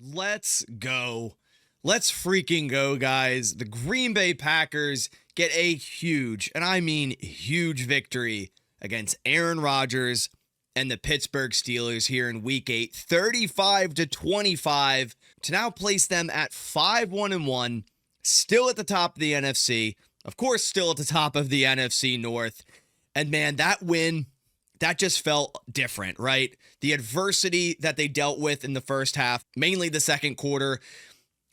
Let's go. Let's freaking go, guys. The Green Bay Packers get a huge, and I mean huge victory against Aaron Rodgers and the Pittsburgh Steelers here in week 8, 35-25 to now place them at 5-1-1, still at the top of the NFC. Of course, still at the top of the NFC North. And man, that win, that just felt different, right? The adversity that they dealt with in the first half, mainly the second quarter,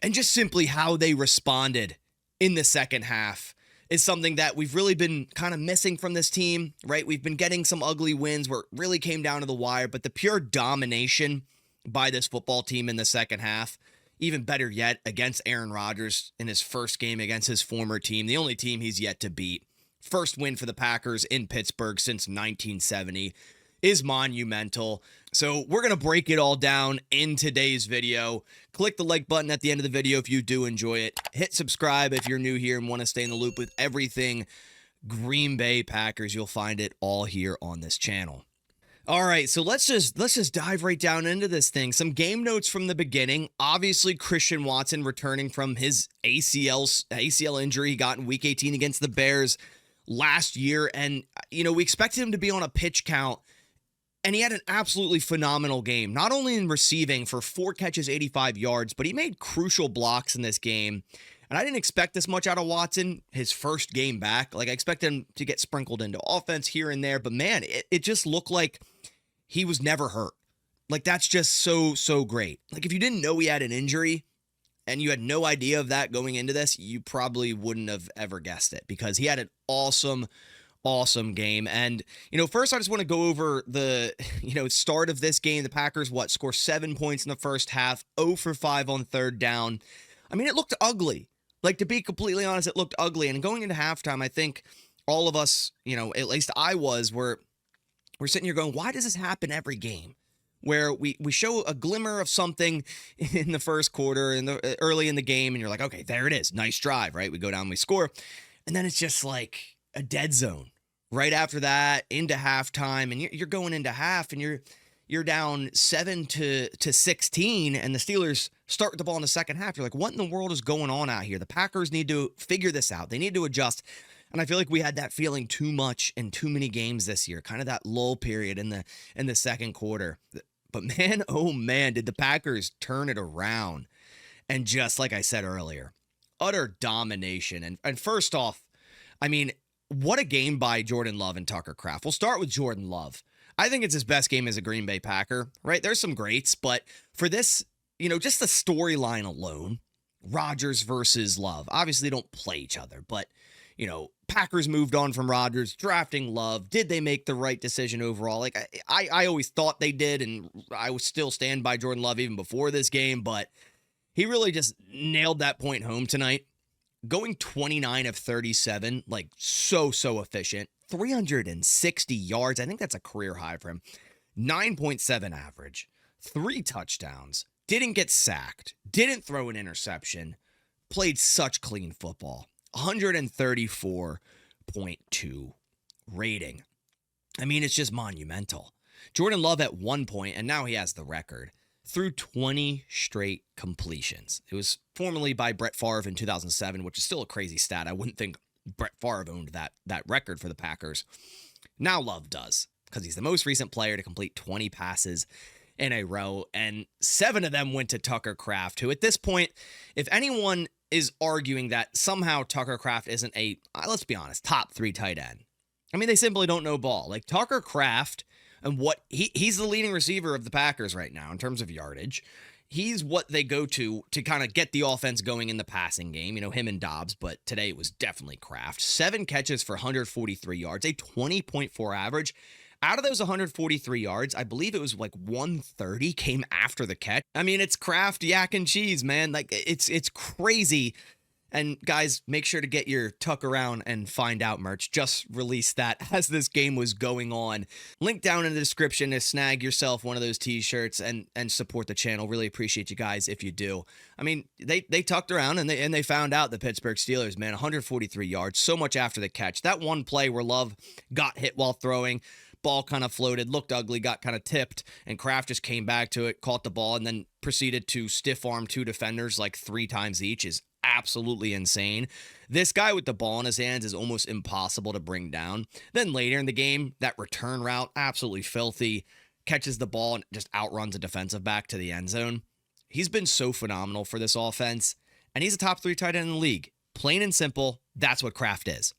and just simply how they responded in the second half is something that we've really been kind of missing from this team, right? We've been getting some ugly wins where it really came down to the wire, but the pure domination by this football team in the second half, even better yet, against Aaron Rodgers in his first game against his former team, the only team he's yet to beat. First win for the Packers in Pittsburgh since 1970 is monumental. So we're going to break it all down in today's video. Click the like button at the end of the video if you do enjoy it. Hit subscribe if you're new here and want to stay in the loop with everything Green Bay Packers. You'll find it all here on this channel. All right, so let's just dive right down into this thing. Some game notes from the beginning. Obviously, Christian Watson returning from his ACL injury he got in Week 18 against the Bears last year, and we expected him to be on a pitch count, and he had an absolutely phenomenal game, not only in receiving for 4 catches, 85 yards, but he made crucial blocks in this game. And I didn't expect this much out of Watson his first game back. Like, I expected him to get sprinkled into offense here and there, but man, it just looked like he was never hurt. Like, that's just so great. Like, if you didn't know he had an injury and you had no idea of that going into this, you probably wouldn't have ever guessed it, because he had an awesome game. And, first I just want to go over the, start of this game. The Packers, score 7 points in the first half, 0 for 5 on third down. I mean, it looked ugly. Like, to be completely honest, it looked ugly. And going into halftime, I think all of us, at least I was, we're sitting here going, why does this happen every game? Where we show a glimmer of something in the first quarter, early in the game, and you're like, okay, there it is. Nice drive, right? We go down, we score. And then it's just like a dead zone right after that into halftime. And you're going into half, and you're down 7-16, and the Steelers start the ball in the second half. You're like, what in the world is going on out here? The Packers need to figure this out. They need to adjust. And I feel like we had that feeling too much in too many games this year, kind of that lull period in the second quarter. But man, oh man, did the Packers turn it around. And just like I said earlier, utter domination. And first off, I mean, what a game by Jordan Love and Tucker Kraft. We'll start with Jordan Love. I think it's his best game as a Green Bay Packer, right? There's some greats, but for this, just the storyline alone, Rodgers versus Love. Obviously, they don't play each other, but, Packers moved on from Rodgers, drafting Love. Did they make the right decision overall? Like, I always thought they did, and I would still stand by Jordan Love even before this game, but he really just nailed that point home tonight. Going 29 of 37, like so efficient. 360 yards. I think that's a career high for him. 9.7 average. 3 touchdowns. Didn't get sacked. Didn't throw an interception. Played such clean football. 134.2 rating. I mean, it's just monumental. Jordan Love at one point, and now he has the record, threw 20 straight completions. It was formerly by Brett Favre in 2007, which is still a crazy stat. I wouldn't think Brett Favre owned that record for the Packers. Now Love does, because he's the most recent player to complete 20 passes in a row, and 7 of them went to Tucker Kraft, who at this point, if anyone is arguing that somehow Tucker Kraft isn't a, let's be honest, top 3 tight end. I mean, they simply don't know ball. Like, Tucker Kraft, and what he's the leading receiver of the Packers right now in terms of yardage. He's what they go to kind of get the offense going in the passing game, him and Dobbs, but today it was definitely Kraft. 7 catches for 143 yards, a 20.4 average. Out of those 143 yards, I believe it was like 130 came after the catch. I mean, it's Kraft, yak, and cheese, man. Like, it's crazy. And guys, make sure to get your Tuck Around and Find Out merch. Just released that as this game was going on. Link down in the description to snag yourself one of those t-shirts and support the channel. Really appreciate you guys if you do. I mean, they tucked around and they found out the Pittsburgh Steelers, man, 143 yards, so much after the catch. That one play where Love got hit while throwing, ball kind of floated, looked ugly, got kind of tipped, and Kraft just came back to it, caught the ball, and then proceeded to stiff arm 2 defenders like 3 times each is absolutely insane. This guy with the ball in his hands is almost impossible to bring down. Then later in the game, that return route, absolutely filthy, catches the ball and just outruns a defensive back to the end zone. He's been so phenomenal for this offense, and he's a top 3 tight end in the league. Plain and simple, that's what Kraft is.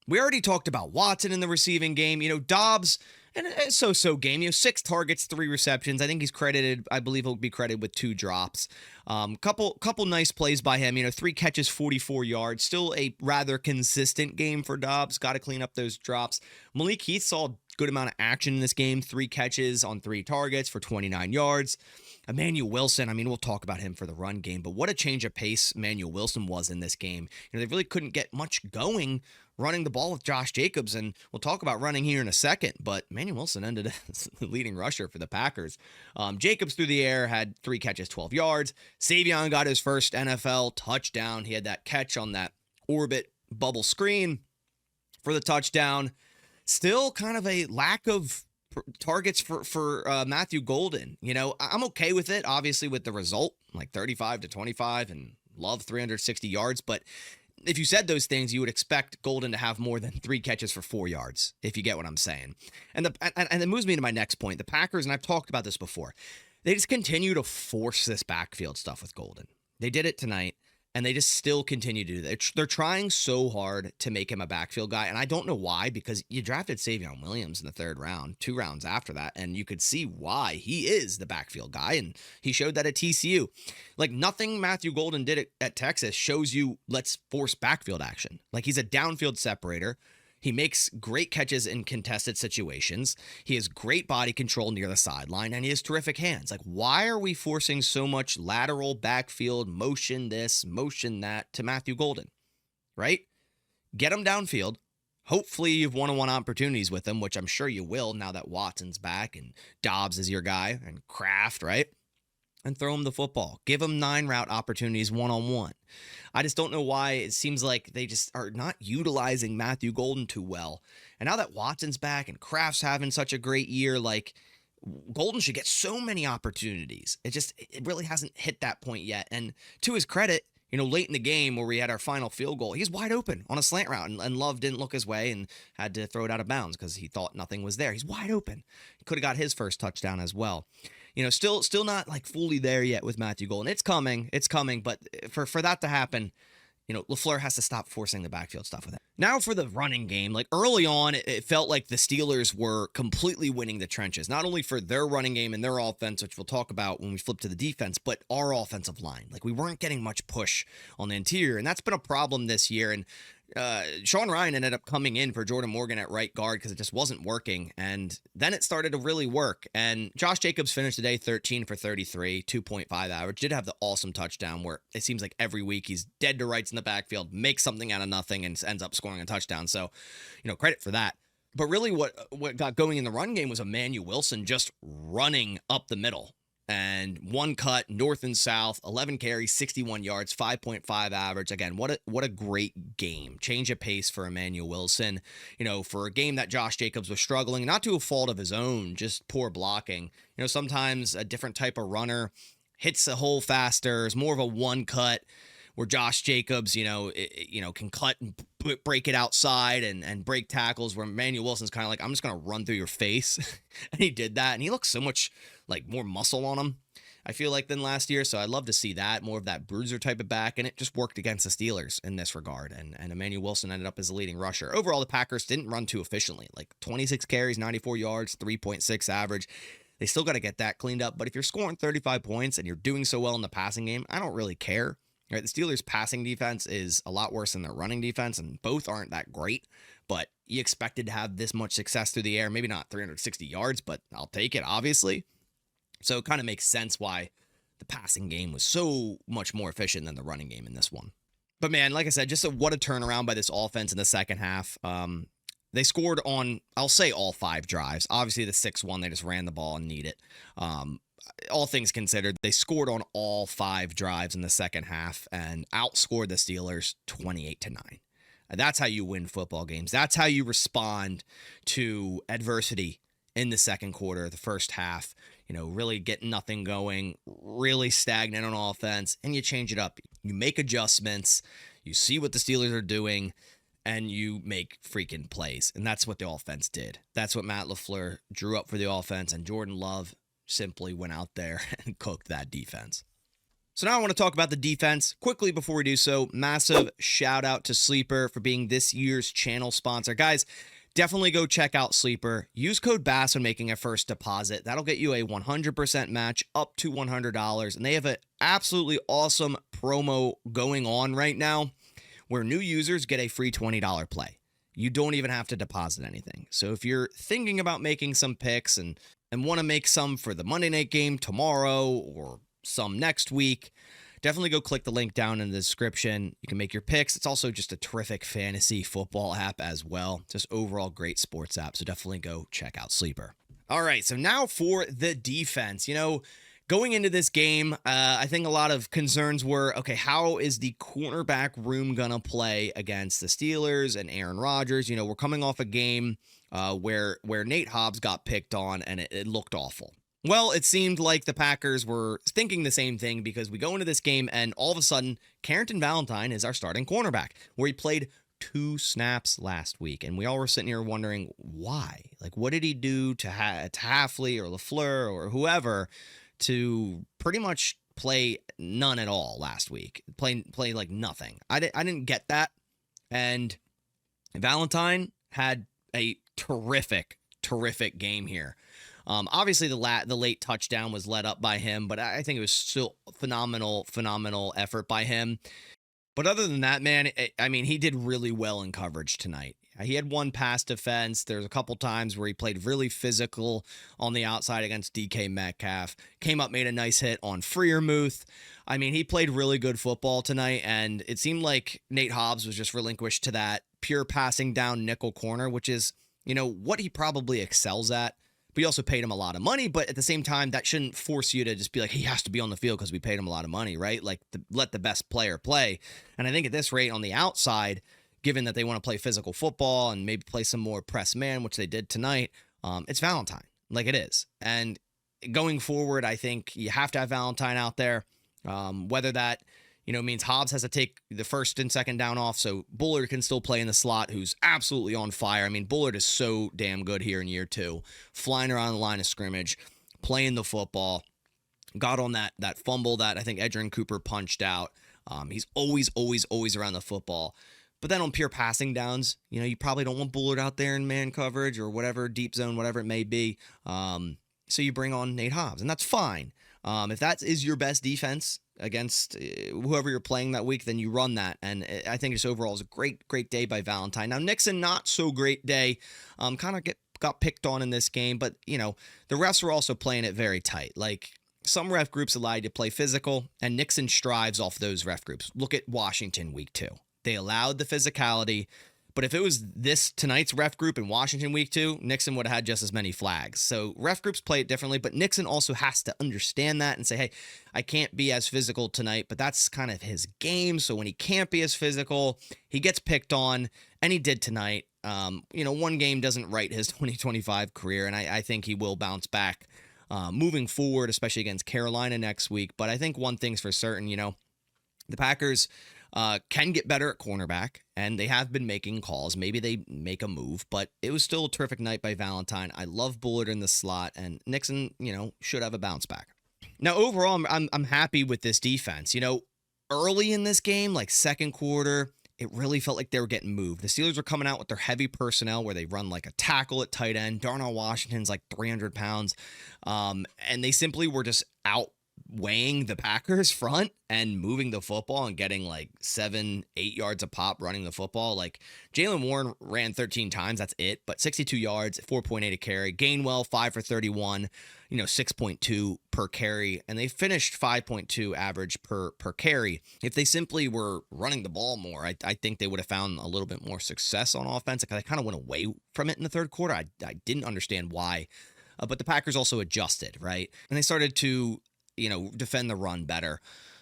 We already talked about Watson in the receiving game. Dobbs, and a so-so game. 6 targets, 3 receptions. I think he's credited, I believe he'll be credited with 2 drops. Couple nice plays by him. 3 catches, 44 yards. Still a rather consistent game for Dobbs. Got to clean up those drops. Malik Heath saw a good amount of action in this game. 3 catches on 3 targets for 29 yards. Emmanuel Wilson, we'll talk about him for the run game, but what a change of pace Emmanuel Wilson was in this game. They really couldn't get much going running the ball with Josh Jacobs, and we'll talk about running here in a second, but Emmanuel Wilson ended as the leading rusher for the Packers. Jacobs through the air had 3 catches, 12 yards. Savion got his first NFL touchdown. He had that catch on that orbit bubble screen for the touchdown. Still kind of a lack of targets for Matthew Golden. I'm okay with it, obviously, with the result, like 35-25, and love 360 yards. But if you said those things, you would expect Golden to have more than 3 catches for 4 yards, if you get what I'm saying. And it moves me to my next point. The Packers, and I've talked about this before, they just continue to force this backfield stuff with Golden. They did it tonight, and they just still continue to do that. They're trying so hard to make him a backfield guy, and I don't know why, because you drafted Savion Williams in the 3rd round, 2 rounds after that, and you could see why he is the backfield guy, and he showed that at TCU. Like, nothing Matthew Golden did at Texas shows you let's force backfield action. Like, he's a downfield separator. He makes great catches in contested situations. He has great body control near the sideline, and he has terrific hands. Like, why are we forcing so much lateral backfield, motion this, motion that to Matthew Golden, right? Get him downfield. Hopefully you've one-on-one opportunities with him, which I'm sure you will now that Watson's back and Dobbs is your guy and Kraft, right? And throw him the football. Give him 9 route opportunities one-on-one. I just don't know why it seems like they just are not utilizing Matthew Golden too well. And now that Watson's back and Kraft's having such a great year, like, Golden should get so many opportunities. It really hasn't hit that point yet. And to his credit, late in the game where we had our final field goal, he's wide open on a slant route, and Love didn't look his way and had to throw it out of bounds because he thought nothing was there. He's wide open. He could have got his first touchdown as well. Still not like fully there yet with Matthew Golden. It's coming, but for that to happen, LaFleur has to stop forcing the backfield stuff with it. Now for the running game, like early on, it felt like the Steelers were completely winning the trenches, not only for their running game and their offense, which we'll talk about when we flip to the defense, but our offensive line. Like, we weren't getting much push on the interior, and that's been a problem this year. And Sean Ryan ended up coming in for Jordan Morgan at right guard because it just wasn't working, and then it started to really work. And Josh Jacobs finished today 13 for 33, 2.5 average. Did have the awesome touchdown where it seems like every week he's dead to rights in the backfield, makes something out of nothing, and ends up scoring a touchdown. So, credit for that. But really what got going in the run game was Emmanuel Wilson just running up the middle. And 1 cut, north and south, 11 carries, 61 yards, 5.5 average. Again, what a great game. Change of pace for Emmanuel Wilson. For a game that Josh Jacobs was struggling, not to a fault of his own, just poor blocking. Sometimes a different type of runner hits a hole faster, is more of a 1 cut, where Josh Jacobs, can cut and break it outside and break tackles, where Emmanuel Wilson's kind of like, I'm just going to run through your face. And he did that, and he looks so much like more muscle on him, I feel like, than last year. So I'd love to see that, more of that bruiser type of back, and it just worked against the Steelers in this regard. And Emmanuel Wilson ended up as the leading rusher. Overall, the Packers didn't run too efficiently, like 26 carries, 94 yards, 3.6 average. They still got to get that cleaned up. But if you're scoring 35 points and you're doing so well in the passing game, I don't really care. Right, the Steelers' passing defense is a lot worse than their running defense, and both aren't that great. But you expected to have this much success through the air, maybe not 360 yards, but I'll take it, obviously. So it kind of makes sense why the passing game was so much more efficient than the running game in this one. But man, like I said, what a turnaround by this offense in the second half. They scored on, I'll say, all 5 drives. Obviously, the 6th, they just ran the ball and need it. All things considered, they scored on all 5 drives in the second half and outscored the Steelers 28-9. And that's how you win football games. That's how you respond to adversity in the second quarter, the first half. Really getting nothing going, really stagnant on offense, and you change it up. You make adjustments, you see what the Steelers are doing, and you make freaking plays. And that's what the offense did. That's what Matt LaFleur drew up for the offense, and Jordan Love simply went out there and cooked that defense. So now I want to talk about the defense. Quickly before we do so, massive shout out to Sleeper for being this year's channel sponsor. Guys, definitely go check out Sleeper. Use code BASS when making a first deposit. That'll get you a 100% match up to $100. And they have an absolutely awesome promo going on right now where new users get a free $20 play. You don't even have to deposit anything. So if you're thinking about making some picks and want to make some for the Monday night game tomorrow or some next week, definitely go click the link down in the description. You can make your picks. It's also just a terrific fantasy football app as well. Just overall great sports app. So definitely go check out Sleeper. All right, so now for the defense. Going into this game, I think a lot of concerns were, okay, how is the cornerback room going to play against the Steelers and Aaron Rodgers? We're coming off a game where Nate Hobbs got picked on, and it looked awful. Well, it seemed like the Packers were thinking the same thing because we go into this game and all of a sudden, Carrington Valentine is our starting cornerback, where he played 2 snaps last week. And we all were sitting here wondering why. Like, what did he do to Hafley or LaFleur or whoever to pretty much play none at all last week? Play like nothing. I didn't get that. And Valentine had a terrific game here. Obviously, the late touchdown was led up by him, but I think it was still phenomenal effort by him. But other than that, man, he did really well in coverage tonight. He had one pass defense. There's a couple times where he played really physical on the outside against DK Metcalf. Came up, made a nice hit on Freiermuth. He played really good football tonight, and it seemed like Nate Hobbs was just relinquished to that pure passing down nickel corner, which is, what he probably excels at. But you also paid him a lot of money, but at the same time, that shouldn't force you to just be like, he has to be on the field because we paid him a lot of money, right? Like, let the best player play. And I think at this rate on the outside, given that they want to play physical football and maybe play some more press man, which they did tonight, it's Valentine, like it is. And going forward, I think you have to have Valentine out there, whether that means Hobbs has to take the first and second down off so Bullard can still play in the slot, who's absolutely on fire. Bullard is so damn good here in year 2, flying around the line of scrimmage, playing the football, got on that fumble that I think Edgerrin Cooper punched out. He's always around the football. But then on pure passing downs, you probably don't want Bullard out there in man coverage or whatever, deep zone, whatever it may be. So you bring on Nate Hobbs, and that's fine. If that is your best defense against whoever you're playing that week, then you run that. And I think just overall is a great day by Valentine. Now, Nixon, not so great day. Kind of got picked on in this game, but, the refs were also playing it very tight. Like, some ref groups allow you to play physical, and Nixon strives off those ref groups. Look at Washington week 2. They allowed the physicality, but if it was tonight's ref group in Washington week 2, Nixon would have had just as many flags. So ref groups play it differently, but Nixon also has to understand that and say, hey, I can't be as physical tonight, but that's kind of his game. So when he can't be as physical, he gets picked on, and he did tonight. One game doesn't write his 2025 career, and I think he will bounce back moving forward, especially against Carolina next week. But I think one thing's for certain, the Packers can get better at cornerback, and they have been making calls. Maybe they make a move, but it was still a terrific night by Valentine. I love Bullard in the slot, and Nixon, should have a bounce back. Now, overall, I'm happy with this defense. Early in this game, like second quarter, it really felt like they were getting moved. The Steelers were coming out with their heavy personnel where they run like a tackle at tight end. Darnell Washington's like 300 pounds, and they simply were just outweighing the Packers front and moving the football and getting like 7-8 yards a pop running the football. Like, Jaylen Warren ran 13 times, that's it, but 62 yards, 4.8 a carry. Gainwell 5 for 31, 6.2 per carry, and they finished 5.2 average per carry. If they simply were running the ball more, I think they would have found a little bit more success on offense. Like, I kind of went away from it in the third quarter. I didn't understand why, but the Packers also adjusted, right? And they started to defend the run better.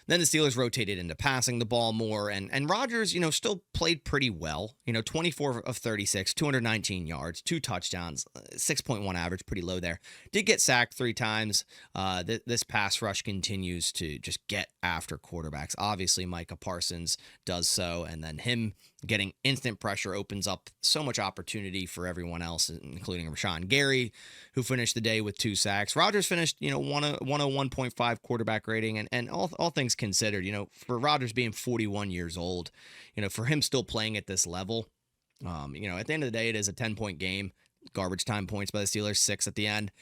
Then the Steelers rotated into passing the ball more, and Rodgers, still played pretty well. 24 of 36, 219 yards, 2 touchdowns, 6.1 average, pretty low there. Did get sacked 3 times. This pass rush continues to just get after quarterbacks. Obviously, Micah Parsons does so, and then him getting instant pressure opens up so much opportunity for everyone else, including Rashawn Gary, who finished the day with 2 sacks. Rodgers finished, 101.5 quarterback rating, and all things considered, for Rodgers being 41 years old, for him still playing at this level, at the end of the day, it is a 10-point game. Garbage time points by the Steelers, 6 at the end.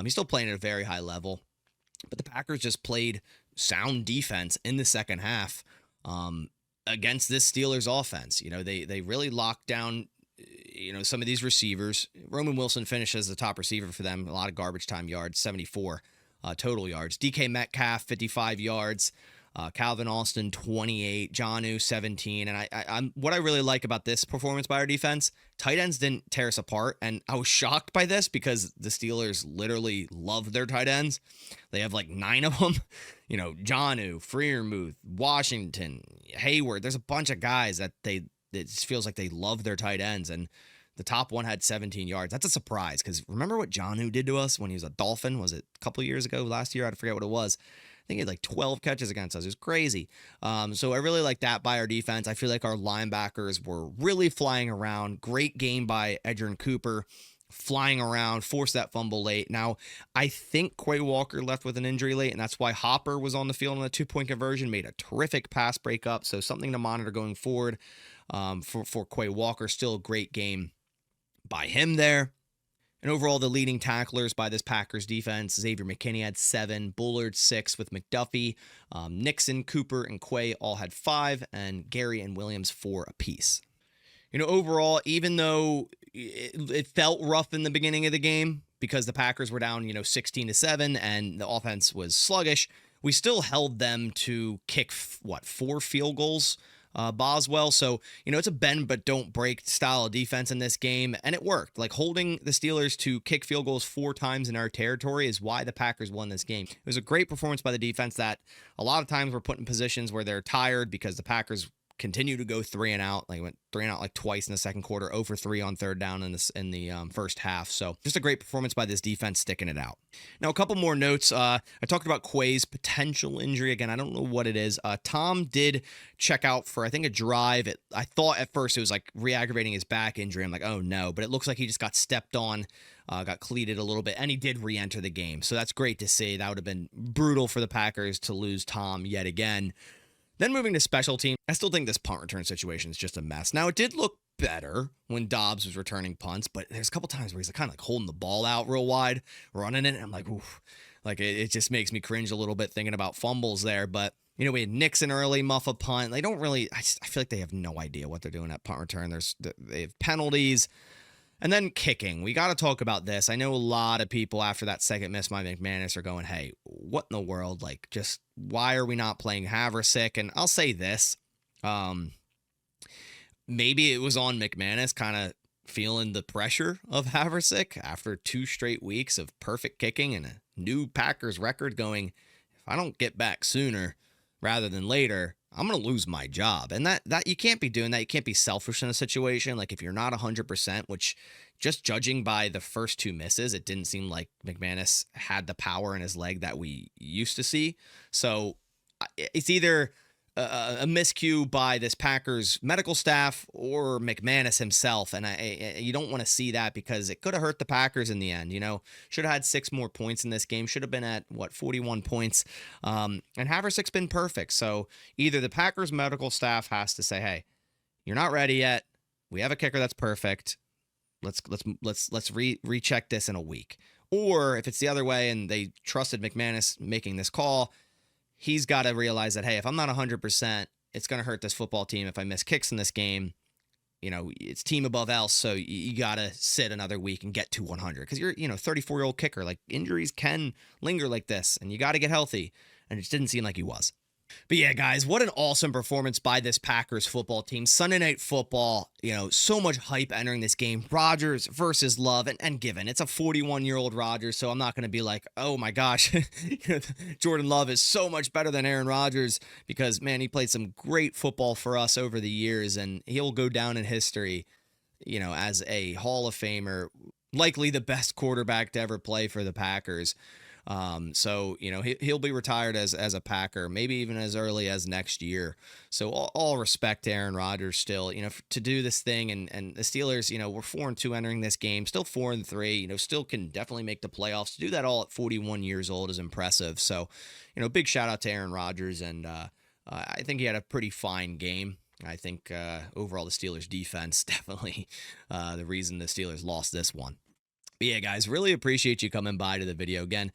He's still playing at a very high level, but the Packers just played sound defense in the second half. Against this Steelers offense. They really locked down, some of these receivers. Roman Wilson finishes the top receiver for them. A lot of garbage time yards, 74 total yards. DK Metcalf, 55 yards. Calvin Austin, 28. Jonnu, 17. And I'm what I really like about this performance by our defense, tight ends didn't tear us apart. And I was shocked by this because the Steelers literally love their tight ends. They have like 9 of them. Jonnu, Freiermuth, Washington, Hayward. There's a bunch of guys that it just feels like they love their tight ends. And the top one had 17 yards. That's a surprise because remember what Jonnu did to us when he was a Dolphin? Was it a couple years ago, last year? I forget what it was. I think he had like 12 catches against us. It was crazy. So I really like that by our defense. I feel like our linebackers were really flying around. Great game by Edgerrin Cooper, flying around, forced that fumble late. Now, I think Quay Walker left with an injury late, and that's why Hopper was on the field on the 2-point conversion, made a terrific pass breakup. So something to monitor going forward for Quay Walker. Still a great game by him there. And overall, the leading tacklers by this Packers defense, Xavier McKinney had 7, Bullard 6 with McDuffie, Nixon, Cooper, and Quay all had 5, and Gary and Williams 4 apiece. Overall, even though it felt rough in the beginning of the game because the Packers were down, 16-7, and the offense was sluggish, we still held them to kick, 4 field goals? Boswell. So, it's a bend but don't break style of defense in this game, and it worked. Like holding the Steelers to kick field goals 4 times in our territory is why the Packers won this game. It was a great performance by the defense that a lot of times we're put in positions where they're tired because the Packers continue to go 3 and out. Like went 3 and out like twice in the second quarter, 0 for 3 on third down in the first half. So just a great performance by this defense sticking it out. Now a couple more notes. I talked about Quay's potential injury. Again, I don't know what it is. Tom did check out for I think a drive. I thought at first it was like re-aggravating his back injury. I'm like, oh no, but it looks like he just got stepped on. Got cleated a little bit, and he did re-enter the game. So that's great to see. That would have been brutal for the Packers to lose Tom yet again. Then moving to special team, I still think this punt return situation is just a mess. Now, it did look better when Dobbs was returning punts, but there's a couple times where he's kind of like holding the ball out real wide, running it, and I'm like, oof. Like, it just makes me cringe a little bit thinking about fumbles there. But, we had Nixon early, muff a punt. They don't really, I feel like they have no idea what they're doing at punt return. They have penalties. And then kicking. We got to talk about this. I know a lot of people after that second miss by McManus are going, hey, what in the world? Like, just why are we not playing Havrisik? And I'll say this. Maybe it was on McManus kind of feeling the pressure of Havrisik after 2 straight weeks of perfect kicking and a new Packers record going, if I don't get back sooner rather than later, I'm going to lose my job. And that you can't be doing that. You can't be selfish in a situation. Like if you're not 100%, which just judging by the first 2 misses, it didn't seem like McManus had the power in his leg that we used to see. So it's either a miscue by this Packers medical staff or McManus himself. And you don't want to see that because it could have hurt the Packers in the end. Should have had 6 more points in this game. Should have been at 41 points. And Havrisik's been perfect. So either the Packers medical staff has to say, hey, you're not ready yet. We have a kicker that's perfect. Let's recheck this in a week. Or if it's the other way and they trusted McManus making this call, he's got to realize that, hey, if I'm not 100%, it's going to hurt this football team if I miss kicks in this game. It's team above else, so you got to sit another week and get to 100 because you're, 34-year-old kicker. Like, injuries can linger like this, and you got to get healthy, and it just didn't seem like he was. But yeah, guys, what an awesome performance by this Packers football team. Sunday Night Football, so much hype entering this game. Rodgers versus Love, and given it's a 41-year-old Rodgers, so I'm not going to be like, oh my gosh, Jordan Love is so much better than Aaron Rodgers, because, man, he played some great football for us over the years, and he'll go down in history, as a Hall of Famer, likely the best quarterback to ever play for the Packers. So he'll be retired as a Packer, maybe even as early as next year. So all respect to Aaron Rodgers still, to do this thing, and the Steelers, we're 4-2 entering this game, still 4-3, still can definitely make the playoffs. To do that all at 41 years old is impressive. So, big shout out to Aaron Rodgers, and I think he had a pretty fine game. I think overall the Steelers defense definitely the reason the Steelers lost this one. But yeah, guys, really appreciate you coming by to the video. Again,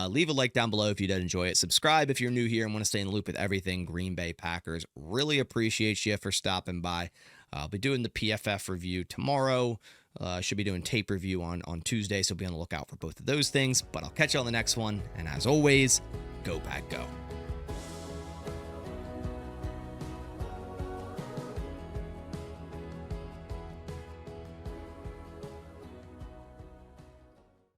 leave a like down below if you did enjoy it. Subscribe if you're new here and want to stay in the loop with everything Green Bay Packers. Really appreciate you for stopping by. I'll be doing the PFF review tomorrow. Should be doing tape review on Tuesday, so be on the lookout for both of those things. But I'll catch you on the next one. And as always, go Pack Go.